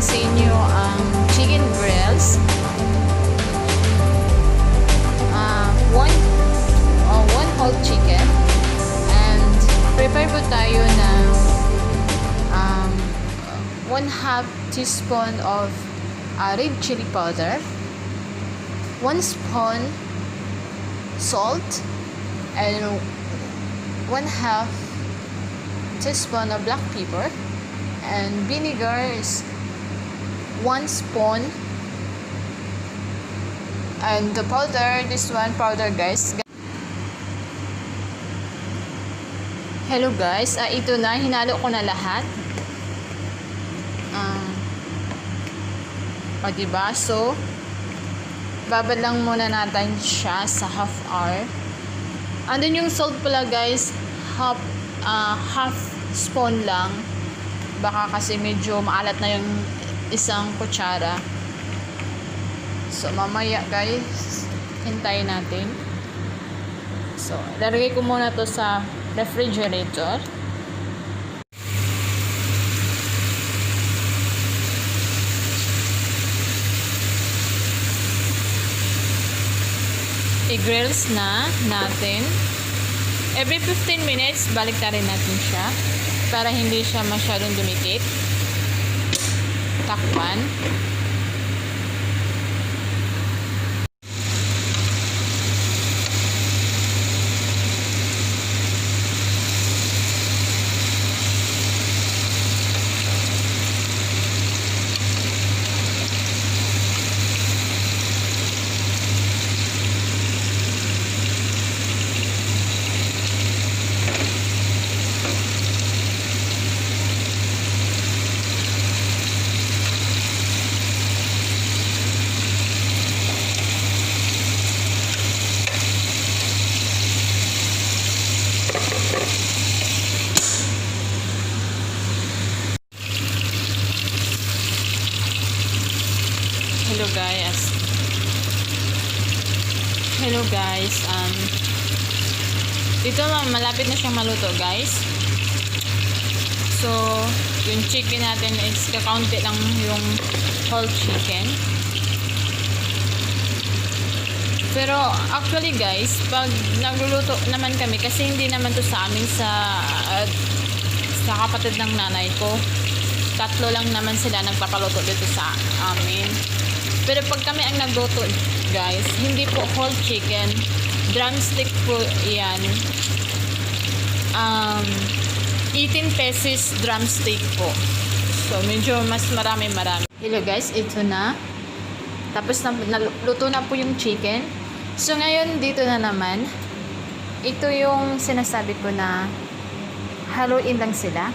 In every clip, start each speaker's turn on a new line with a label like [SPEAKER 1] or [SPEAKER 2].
[SPEAKER 1] sa inyo ang chicken grills. One whole chicken. And prepare po tayo ng 1/2 teaspoon of red chili powder, 1 spoon salt, and 1/2 teaspoon of black pepper, and vinegar is 1 spoon, and the powder, this one powder guys. Hello guys, ito na, hinalo ko na lahat. Diba? So, babad lang muna natin siya sa half hour. Andun yung salt pala guys, half spoon lang. Baka kasi medyo maalat na yung isang kutsara. So, mamaya guys, hintayin natin. So, lalagay ko muna to sa refrigerator. I-grills na natin. Every 15 minutes, balik na rin natin siya para hindi siya masyadong dumikit. Takpan. Hello guys, dito malapit na siyang maluto guys. So, yung chicken natin is kakaunti lang yung whole chicken. Pero actually guys, pag nagluluto naman kami, kasi hindi naman to sa amin, sa kapatid ng nanay ko. 3 lang naman sila nagpapaluto dito sa amin. Pero pag kami ang nagluto guys, hindi po whole chicken, drumstick po yan. 18 pesos drumstick po. So medyo mas marami. Hello guys, ito na. Tapos naluto na po yung chicken. So ngayon dito na naman, ito yung sinasabi ko na haluin lang sila.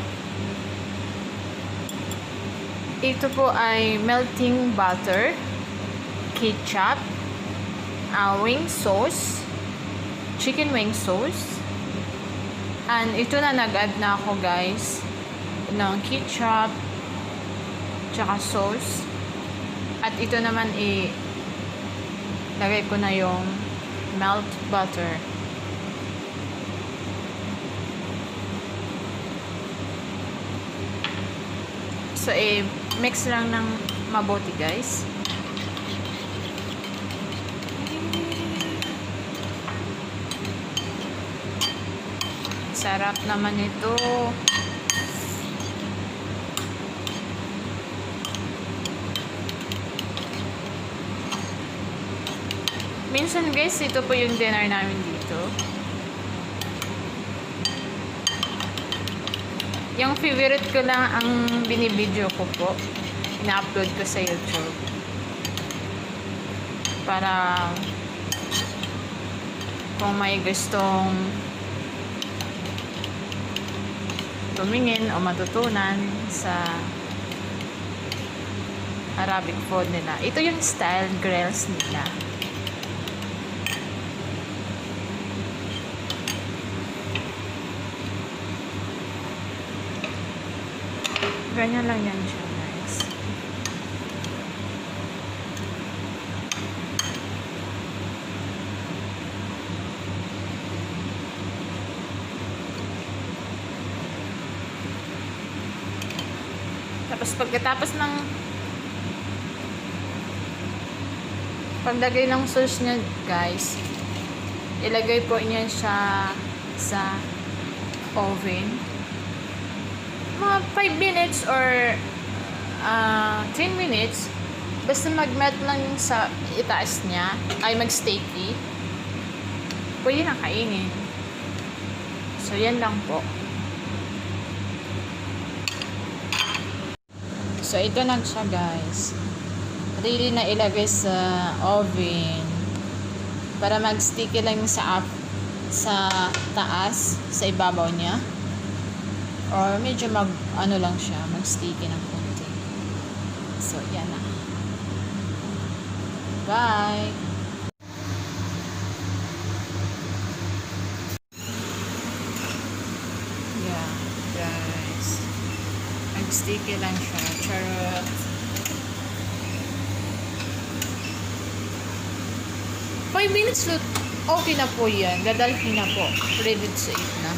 [SPEAKER 1] Ito po ay melting butter, ketchup, wing sauce, chicken wing sauce, and ito na nag-add na ako guys ng ketchup tsaka sauce, at ito naman lagay ko na yung melt butter. So mix lang ng mabuti guys. Sarap naman ito. Minsan guys, ito po yung dinner namin dito. Yung favorite ko lang ang binibideo ko po. Ina-upload ko sa YouTube. Para kung may gustong tumingin o matutunan sa Arabic food nila. Ito yung style grills nila. Ganyan lang yan siya guys. Tapos pagkatapos ng Paglagay ng sauce niya, guys, ilagay po niya siya sa oven. Mga 5 minutes or 10 minutes. Basta mag-melt lang yung sa itaas niya, ay mag-sticky. Pwede na kainin. So, yan lang po. So, ito na siya, guys. Ready na ilagay sa oven para mag-sticky lang sa taas, sa ibabaw niya. Or medyo lang siya, mag-sticky ng konti. So, yan na. Bye! Yeah, guys. Mag-sticky lang siya. Charot. 5 minutes lang. Okay na po yan. Dadalhin na po. Ready to eat na.